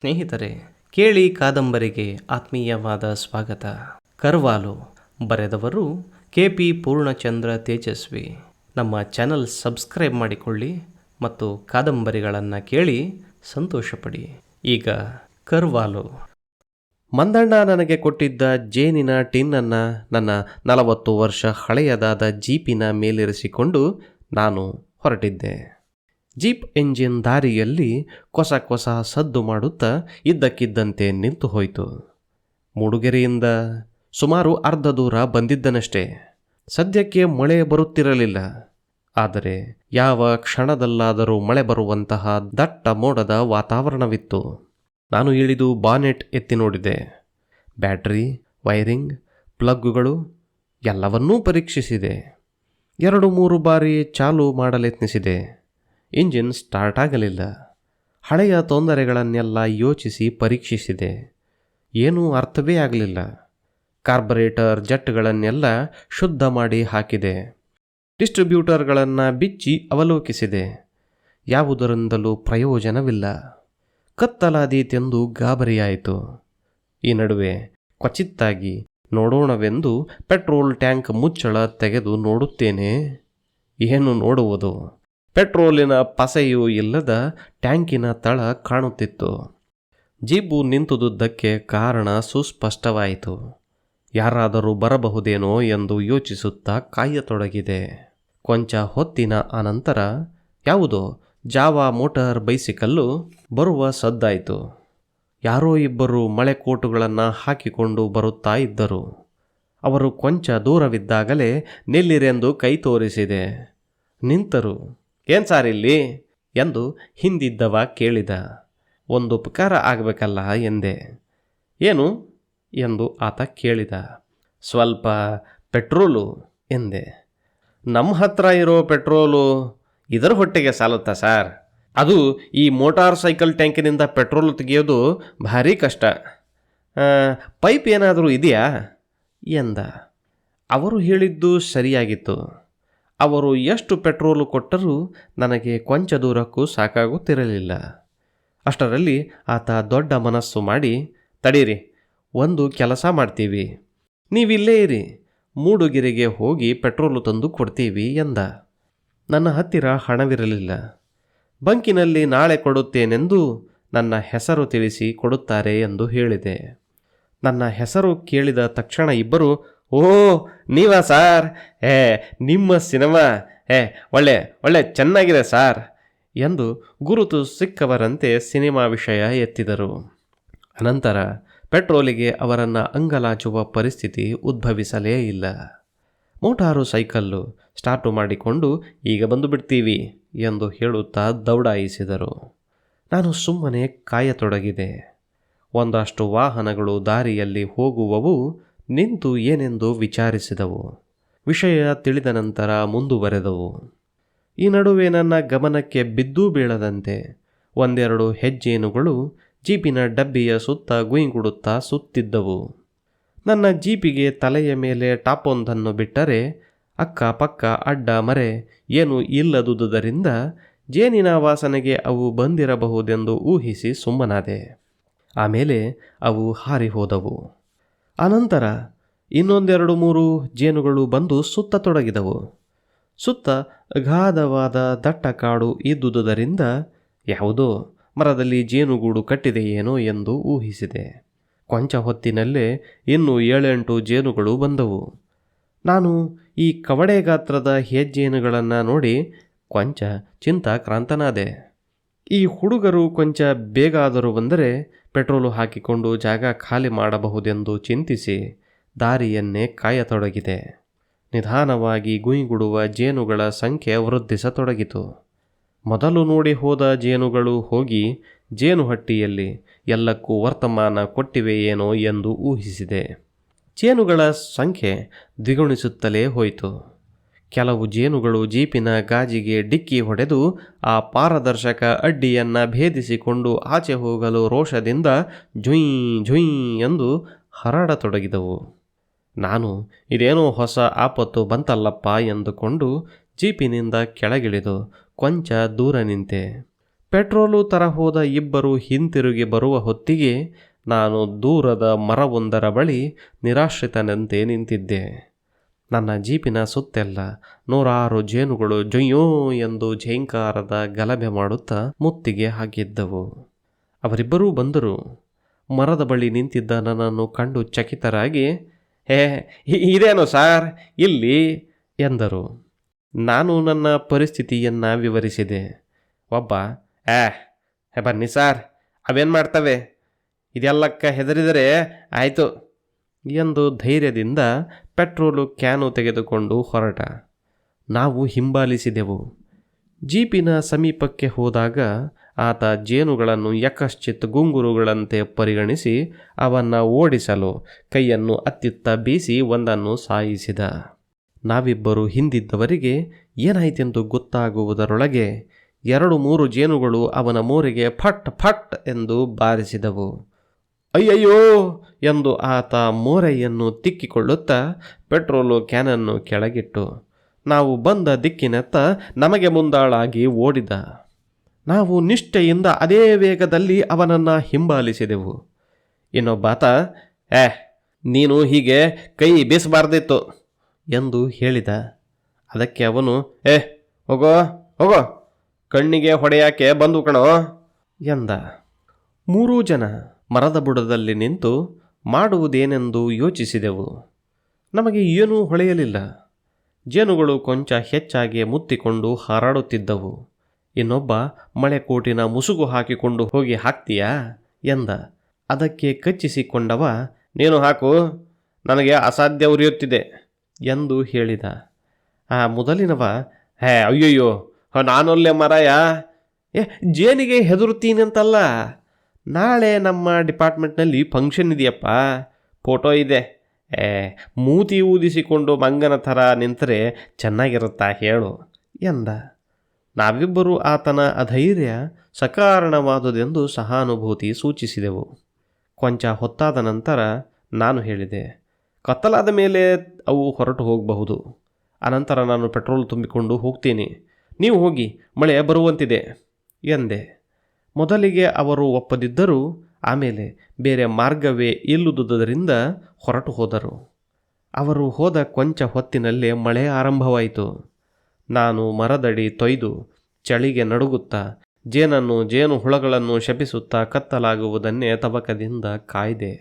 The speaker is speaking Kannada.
ಸ್ನೇಹಿತರೆ, ಕೇಳಿ ಕಾದಂಬರಿಗೆ ಆತ್ಮೀಯವಾದ ಸ್ವಾಗತ. ಕರ್ವಾಲು ಬರೆದವರು KP ಪೂರ್ಣಚಂದ್ರ ತೇಜಸ್ವಿ. ನಮ್ಮ ಚಾನಲ್ ಸಬ್ಸ್ಕ್ರೈಬ್ ಮಾಡಿಕೊಳ್ಳಿ ಮತ್ತು ಕಾದಂಬರಿಗಳನ್ನು ಕೇಳಿ ಸಂತೋಷಪಡಿ. ಈಗ ಕರ್ವಾಲು. ಮಂದಣ್ಣ ನನಗೆ ಕೊಟ್ಟಿದ್ದ ಜೇನಿನ ಟಿನ್ನನ್ನು ನನ್ನ 40 ವರ್ಷ ಹಳೆಯದಾದ ಜೀಪಿನ ಮೇಲಿರಿಸಿಕೊಂಡು ನಾನು ಹೊರಟಿದ್ದೆ. ಜೀಪ್ ಎಂಜಿನ್ ದಾರಿಯಲ್ಲಿ ಕೊಸ ಕೊಸ ಸದ್ದು ಮಾಡುತ್ತಾ ಇದ್ದಕ್ಕಿದ್ದಂತೆ ನಿಂತು ಹೋಯಿತು. ಮೂಡುಗೆರೆಯಿಂದ ಸುಮಾರು ಅರ್ಧ ದೂರ ಬಂದಿದ್ದನಷ್ಟೇ. ಸದ್ಯಕ್ಕೆ ಮಳೆ ಬರುತ್ತಿರಲಿಲ್ಲ. ಆದರೆ ಯಾವ ಕ್ಷಣದಲ್ಲಾದರೂ ಮಳೆ ಬರುವಂತಹ ದಟ್ಟ ಮೋಡದ ವಾತಾವರಣವಿತ್ತು. ನಾನು ಇಳಿದು ಬಾನೆಟ್ ಎತ್ತಿ ನೋಡಿದೆ. ಬ್ಯಾಟ್ರಿ, ವೈರಿಂಗ್, ಪ್ಲಗ್ಗುಗಳು ಎಲ್ಲವನ್ನೂ ಪರೀಕ್ಷಿಸಿದೆ. 2-3 ಬಾರಿ ಚಾಲು ಮಾಡಲೆತ್ನಿಸಿದೆ. ಇಂಜಿನ್ ಸ್ಟಾರ್ಟ್ ಆಗಲಿಲ್ಲ. ಹಳೆಯ ತೊಂದರೆಗಳನ್ನೆಲ್ಲ ಯೋಚಿಸಿ ಪರೀಕ್ಷಿಸಿದೆ. ಏನೂ ಅರ್ಥವೇ ಆಗಲಿಲ್ಲ. ಕಾರ್ಬೊರೇಟರ್ ಜಟ್ಗಳನ್ನೆಲ್ಲ ಶುದ್ಧ ಮಾಡಿ ಹಾಕಿದೆ. ಡಿಸ್ಟ್ರಿಬ್ಯೂಟರ್ಗಳನ್ನು ಬಿಚ್ಚಿ ಅವಲೋಕಿಸಿದೆ. ಯಾವುದರಿಂದಲೂ ಪ್ರಯೋಜನವಿಲ್ಲ. ಕತ್ತಲಾದೀತೆಂದು ಗಾಬರಿಯಾಯಿತು. ಈ ನಡುವೆ ಕ್ವಚಿತ್ತಾಗಿ ನೋಡೋಣವೆಂದು ಪೆಟ್ರೋಲ್ ಟ್ಯಾಂಕ್ ಮುಚ್ಚಳ ತೆಗೆದು ನೋಡುತ್ತೇನೆ. ಏನು ನೋಡುವುದು? ಪೆಟ್ರೋಲಿನ ಪಸೆಯೂ ಇಲ್ಲದ ಟ್ಯಾಂಕಿನ ತಳ ಕಾಣುತ್ತಿತ್ತು. ಜೀಪು ನಿಂತುದಕ್ಕೆ ಕಾರಣ ಸುಸ್ಪಷ್ಟವಾಯಿತು. ಯಾರಾದರೂ ಬರಬಹುದೇನೋ ಎಂದು ಯೋಚಿಸುತ್ತಾ ಕಾಯತೊಡಗಿದೆ. ಕೊಂಚ ಹೊತ್ತಿನ ಅನಂತರ ಯಾವುದೋ ಜಾವಾ ಮೋಟಾರ್ ಬೈಸಿಕಲ್ಲು ಬರುವ ಸದ್ದಾಯಿತು. ಯಾರೋ ಇಬ್ಬರು ಮಳೆ ಕೋಟುಗಳನ್ನು ಹಾಕಿಕೊಂಡು ಬರುತ್ತಾ ಇದ್ದರು. ಅವರು ಕೊಂಚ ದೂರವಿದ್ದಾಗಲೇ ನಿಲ್ಲಿರೆಂದು ಕೈ ತೋರಿಸಿದೆ. ನಿಂತರು. "ಏನು ಸಾರ್ ಇಲ್ಲಿ?" ಎಂದು ಹಿಂದಿದ್ದವ ಕೇಳಿದ. "ಒಂದು ಉಪಕಾರ ಆಗಬೇಕಲ್ಲ" ಎಂದೆ. "ಏನು?" ಎಂದು ಆತ ಕೇಳಿದ. "ಸ್ವಲ್ಪ ಪೆಟ್ರೋಲು" ಎಂದೆ. "ನಮ್ಮ ಹತ್ರ ಇರೋ ಪೆಟ್ರೋಲು ಇದರ ಹೊಟ್ಟೆಗೆ ಸಾಲುತ್ತಾ ಸಾರ್? ಅದು ಈ ಮೋಟಾರ್ ಸೈಕಲ್ ಟ್ಯಾಂಕಿನಿಂದ ಪೆಟ್ರೋಲು ತೆಗೆಯೋದು ಭಾರೀ ಕಷ್ಟ. ಪೈಪ್ ಏನಾದರೂ ಇದೆಯಾ?" ಎಂದ. ಅವರು ಹೇಳಿದ್ದು ಸರಿಯಾಗಿತ್ತು. ಅವರು ಎಷ್ಟು ಪೆಟ್ರೋಲು ಕೊಟ್ಟರೂ ನನಗೆ ಕೊಂಚ ದೂರಕ್ಕೂ ಸಾಕಾಗುತ್ತಿರಲಿಲ್ಲ. ಅಷ್ಟರಲ್ಲಿ ಆತ ದೊಡ್ಡ ಮನಸ್ಸು ಮಾಡಿ, "ತಡೀರಿ, ಒಂದು ಕೆಲಸ ಮಾಡ್ತೀವಿ. ನೀವಿಲ್ಲೇ ಇರಿ, ಮೂಡುಗೆರೆಗೆ ಹೋಗಿ ಪೆಟ್ರೋಲು ತಂದು ಕೊಡ್ತೀವಿ" ಎಂದ. ನನ್ನ ಹತ್ತಿರ ಹಣವಿರಲಿಲ್ಲ. ಬಂಕಿನಲ್ಲಿ ನಾಳೆ ಕೊಡುತ್ತೇನೆಂದು ನನ್ನ ಹೆಸರು ತಿಳಿಸಿ ಕೊಡುತ್ತಾರೆ ಎಂದು ಹೇಳಿದೆ. ನನ್ನ ಹೆಸರು ಕೇಳಿದ ತಕ್ಷಣ ಇಬ್ಬರು, "ಓ, ನೀವಾ ಸಾರ್? ನಿಮ್ಮ ಸಿನಿಮಾ ಒಳ್ಳೆ ಚೆನ್ನಾಗಿದೆ ಸಾರ್" ಎಂದು ಗುರುತು ಸಿಕ್ಕವರಂತೆ ಸಿನಿಮಾ ವಿಷಯ ಎತ್ತಿದರು. ಅನಂತರ ಪೆಟ್ರೋಲಿಗೆ ಅವರನ್ನು ಅಂಗಲಾಚುವ ಪರಿಸ್ಥಿತಿ ಉದ್ಭವಿಸಲೇ ಇಲ್ಲ. ಮೋಟಾರು ಸೈಕಲ್ಲು ಸ್ಟಾರ್ಟು ಮಾಡಿಕೊಂಡು "ಈಗ ಬಂದು ಬಿಡ್ತೀವಿ" ಎಂದು ಹೇಳುತ್ತಾ ದೌಡಾಯಿಸಿದರು. ನಾನು ಸುಮ್ಮನೆ ಕಾಯತೊಡಗಿದೆ. ಒಂದಷ್ಟು ವಾಹನಗಳು ದಾರಿಯಲ್ಲಿ ಹೋಗುವವು ನಿಂತು ಏನೆಂದು ವಿಚಾರಿಸಿದವು. ವಿಷಯ ತಿಳಿದ ನಂತರ ಮುಂದುವರೆದವು. ಈ ನಡುವೆ ನನ್ನ ಗಮನಕ್ಕೆ ಬಿದ್ದೂ ಬೀಳದಂತೆ 1-2 ಹೆಜ್ಜೇನುಗಳು ಜೀಪಿನ ಡಬ್ಬಿಯ ಸುತ್ತ ಗುಯಿಂಗುಡುತ್ತಾ ಸುತ್ತಿದ್ದವು. ನನ್ನ ಜೀಪಿಗೆ ತಲೆಯ ಮೇಲೆ ಟಾಪೊಂದನ್ನು ಬಿಟ್ಟರೆ ಅಕ್ಕಪಕ್ಕ ಅಡ್ಡ ಮರೆ ಏನೂ ಇಲ್ಲದುದರಿಂದ ಜೇನಿನ ವಾಸನೆಗೆ ಅವು ಬಂದಿರಬಹುದೆಂದು ಊಹಿಸಿ ಸುಮ್ಮನಾದೆ. ಆಮೇಲೆ ಅವು ಹಾರಿ ಹೋದವು. ಅನಂತರ 2-3 ಜೇನುಗಳು ಬಂದು ಸುತ್ತತೊಡಗಿದವು. ಸುತ್ತ ಅಗಾಧವಾದ ದಟ್ಟ ಕಾಡು ಇದ್ದುದರಿಂದ ಯಾವುದೋ ಮರದಲ್ಲಿ ಜೇನುಗೂಡು ಕಟ್ಟಿದೆಯೇನೋ ಎಂದು ಊಹಿಸಿದೆ. ಕೊಂಚ ಹೊತ್ತಿನಲ್ಲೇ ಇನ್ನೂ 7-8 ಜೇನುಗಳು ಬಂದವು. ನಾನು ಈ ಕವಡೆ ಗಾತ್ರದ ಹೆಜ್ಜೇನುಗಳನ್ನು ನೋಡಿ ಕೊಂಚ ಚಿಂತಾಕ್ರಾಂತನಾದೆ. ಈ ಹುಡುಗರು ಕೊಂಚ ಬೇಗಾದರೂ ಬಂದರೆ ಪೆಟ್ರೋಲು ಹಾಕಿಕೊಂಡು ಜಾಗ ಖಾಲಿ ಮಾಡಬಹುದೆಂದು ಚಿಂತಿಸಿ ದಾರಿಯನ್ನೇ ಕಾಯತೊಡಗಿದೆ. ನಿಧಾನವಾಗಿ ಗುಯಿಗುಡುವ ಜೇನುಗಳ ಸಂಖ್ಯೆ ವೃದ್ಧಿಸತೊಡಗಿತು. ಮೊದಲು ನೋಡಿ ಹೋದ ಜೇನುಗಳು ಹೋಗಿ ಜೇನುಹಟ್ಟಿಯಲ್ಲಿ ಎಲ್ಲಕ್ಕೂ ವರ್ತಮಾನ ಕೊಟ್ಟಿವೆಯೇನೋ ಎಂದು ಊಹಿಸಿದೆ. ಜೇನುಗಳ ಸಂಖ್ಯೆ ದ್ವಿಗುಣಿಸುತ್ತಲೇ ಹೋಯಿತು. ಕೆಲವು ಜೇನುಗಳು ಜೀಪಿನ ಗಾಜಿಗೆ ಡಿಕ್ಕಿ ಹೊಡೆದು ಆ ಪಾರದರ್ಶಕ ಅಡ್ಡಿಯನ್ನು ಭೇದಿಸಿಕೊಂಡು ಆಚೆ ಹೋಗಲು ರೋಷದಿಂದ ಝುಯ್ ಝುಯ್ ಎಂದು ಹರಡತೊಡಗಿದವು. ನಾನು ಇದೇನೋ ಹೊಸ ಆಪತ್ತು ಬಂತಲ್ಲಪ್ಪ ಎಂದುಕೊಂಡು ಜೀಪಿನಿಂದ ಕೆಳಗಿಳಿದು ಕೊಂಚ ದೂರ ನಿಂತೆ. ಪೆಟ್ರೋಲು ತರ ಹೋದ ಇಬ್ಬರು ಹಿಂತಿರುಗಿ ಬರುವ ಹೊತ್ತಿಗೆ ನಾನು ದೂರದ ಮರವೊಂದರ ಬಳಿ ನಿರಾಶ್ರಿತನಂತೆ ನಿಂತಿದ್ದೆ. ನನ್ನ ಜೀಪಿನ ಸುತ್ತೆಲ್ಲ 106 ಜೇನುಗಳು ಜೊಯ್ಯೋ ಎಂದು ಝೇಂಕಾರದ ಗಲಭೆ ಮಾಡುತ್ತಾ ಮುತ್ತಿಗೆ ಹಾಕಿದ್ದವು. ಅವರಿಬ್ಬರೂ ಬಂದರು. ಮರದ ಬಳಿ ನಿಂತಿದ್ದ ನನ್ನನ್ನು ಕಂಡು ಚಕಿತರಾಗಿ, ಹೇ, ಇದೇನು ಸಾರ್ ಇಲ್ಲಿ ಎಂದರು. ನಾನು ನನ್ನ ಪರಿಸ್ಥಿತಿಯನ್ನು ವಿವರಿಸಿದೆ. ಒಬ್ಬ, ಬನ್ನಿ ಸಾರ್, ಅವೇನು ಮಾಡ್ತವೆ, ಇದೆಲ್ಲಕ್ಕ ಹೆದರಿದರೆ ಆಯಿತು ಎಂದು ಧೈರ್ಯದಿಂದ ಪೆಟ್ರೋಲು ಕ್ಯಾನು ತೆಗೆದುಕೊಂಡು ಹೊರಟ. ನಾವು ಹಿಂಬಾಲಿಸಿದೆವು. ಜೀಪಿನ ಸಮೀಪಕ್ಕೆ ಹೋದಾಗ ಆತ ಜೇನುಗಳನ್ನು ಯಕಶ್ಚಿತ್ ಗುಂಗುರುಗಳಂತೆ ಪರಿಗಣಿಸಿ ಅವನ್ನು ಓಡಿಸಲು ಕೈಯನ್ನು ಅತ್ತಿತ್ತ ಬೀಸಿ ಒಂದನ್ನು ಸಾಯಿಸಿದ. ನಾವಿಬ್ಬರು ಹಿಂದಿದ್ದವರಿಗೆ ಏನಾಯಿತೆಂದು ಗೊತ್ತಾಗುವುದರೊಳಗೆ 2-3 ಜೇನುಗಳು ಅವನ ಮೋರೆಗೆ ಫಟ್ ಫಟ್ ಎಂದು ಬಾರಿಸಿದವು. ಅಯ್ಯಯ್ಯೋ ಎಂದು ಆತ ಮೋರೆಯನ್ನು ತಿಕ್ಕಿಕೊಳ್ಳುತ್ತಾ ಪೆಟ್ರೋಲು ಕ್ಯಾನನ್ನು ಕೆಳಗಿಟ್ಟು ನಾವು ಬಂದ ದಿಕ್ಕಿನತ್ತ ನಮಗೆ ಮುಂದಾಳಾಗಿ ಓಡಿದ. ನಾವು ನಿಷ್ಠೆಯಿಂದ ಅದೇ ವೇಗದಲ್ಲಿ ಅವನನ್ನು ಹಿಂಬಾಲಿಸಿದೆವು. ಇನ್ನೊಬ್ಬಾತ, ನೀನು ಹೀಗೆ ಕೈ ಬೀಸಬಾರ್ದಿತ್ತು ಎಂದು ಹೇಳಿದ. ಅದಕ್ಕೆ ಅವನು, ಹೋಗೋ ಹೋಗೋ, ಕಣ್ಣಿಗೆ ಹೊಡೆಯಾಕೆ ಬಂದು ಕಣೋ ಎಂದ. 3 ಜನ ಮರದ ಬುಡದಲ್ಲಿ ನಿಂತು ಮಾಡುವುದೇನೆಂದು ಯೋಚಿಸಿದೆವು. ನಮಗೆ ಏನೂ ಹೊಳೆಯಲಿಲ್ಲ. ಜೇನುಗಳು ಕೊಂಚ ಹೆಚ್ಚಾಗಿ ಮುತ್ತಿಕೊಂಡು ಹಾರಾಡುತ್ತಿದ್ದವು. ಇನ್ನೊಬ್ಬ, ಮಳೆಕೋಟಿನ ಮುಸುಗು ಹಾಕಿಕೊಂಡು ಹೋಗಿ ಹಾಕ್ತೀಯಾ ಎಂದ. ಅದಕ್ಕೆ ಕಚ್ಚಿಸಿಕೊಂಡವ, ನೀನು ಹಾಕು, ನನಗೆ ಅಸಾಧ್ಯ ಉರಿಯುತ್ತಿದೆ ಎಂದು ಹೇಳಿದ. ಆ ಮೊದಲಿನವ, ಅಯ್ಯಯ್ಯೋ, ನಾನೊಲ್ಲೆ ಮರಾಯ, ಜೇನಿಗೆ ಹೆದರುತ್ತೀನಂತಲ್ಲ, ನಾಳೆ ನಮ್ಮ ಡಿಪಾರ್ಟ್ಮೆಂಟ್ನಲ್ಲಿ ಫಂಕ್ಷನ್ ಇದೆಯಪ್ಪ, ಫೋಟೋ ಇದೆ, ಮೂತಿ ಊದಿಸಿಕೊಂಡು ಮಂಗನ ಥರ ನಿಂತರೆ ಚೆನ್ನಾಗಿರುತ್ತಾ ಹೇಳು ಎಂದ. ನಾವಿಬ್ಬರೂ ಆತನ ಅಧೈರ್ಯ ಸಕಾರಣವಾದುದೆಂದು ಸಹಾನುಭೂತಿ ಸೂಚಿಸಿದೆವು. ಕೊಂಚ ಹೊತ್ತಾದ ನಂತರ ನಾನು ಹೇಳಿದೆ, ಕತ್ತಲಾದ ಮೇಲೆ ಅವು ಹೊರಟು ಹೋಗಬಹುದು. ಅನಂತರ ನಾನು ಪೆಟ್ರೋಲ್ ತುಂಬಿಕೊಂಡು ಹೋಗ್ತೀನಿ, ನೀವು ಹೋಗಿ, ಮಳೆ ಬರುವಂತಿದೆ ಎಂದೆ. ಮೊದಲಿಗೆ ಅವರು ಒಪ್ಪದಿದ್ದರೂ ಆಮೇಲೆ ಬೇರೆ ಮಾರ್ಗವೇ ಇಲ್ಲದುದರಿಂದ ಹೊರಟು ಹೋದರು. ಅವರು ಹೋದ ಕೊಂಚ ಹೊತ್ತಿನಲ್ಲೇ ಮಳೆ ಆರಂಭವಾಯಿತು. ನಾನು ಮರದಡಿ ತೊಯ್ದು ಚಳಿಗೆ ನಡುಗುತ್ತಾ ಜೇನು ಹುಳಗಳನ್ನು ಶಪಿಸುತ್ತಾ ಕತ್ತಲಾಗುವುದನ್ನೇ ತಬಕದಿಂದ ಕಾಯ್ದೆ.